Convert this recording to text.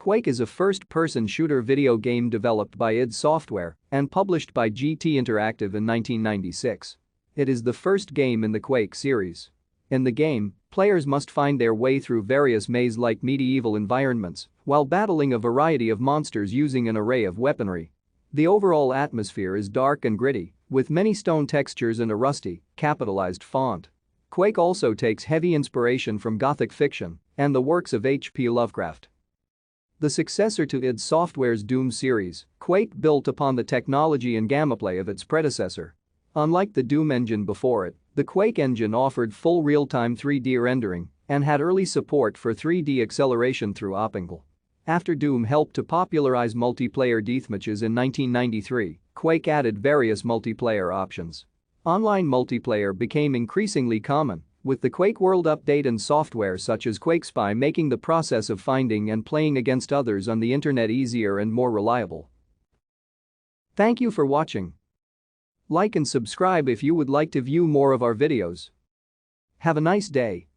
Quake is a first-person shooter video game developed by id Software and published by GT Interactive in 1996. It is the first game in the Quake series. In the game, players must find their way through various maze-like medieval environments while battling a variety of monsters using an array of weaponry. The overall atmosphere is dark and gritty, with many stone textures and a rusty, capitalized font. Quake also takes heavy inspiration from gothic fiction and the works of H.P. Lovecraft. The successor to id Software's Doom series, Quake built upon the technology and gameplay of its predecessor. Unlike the Doom engine before it, the Quake engine offered full real-time 3D rendering and had early support for 3D acceleration through Opingle. After Doom helped to popularize multiplayer deathmatches in 1993, Quake added various multiplayer options. Online multiplayer became increasingly common, with the Quake World update and software such as QuakeSpy making the process of finding and playing against others on the internet easier and more reliable. Thank you for watching. Like and subscribe if you would like to view more of our videos. Have a nice day.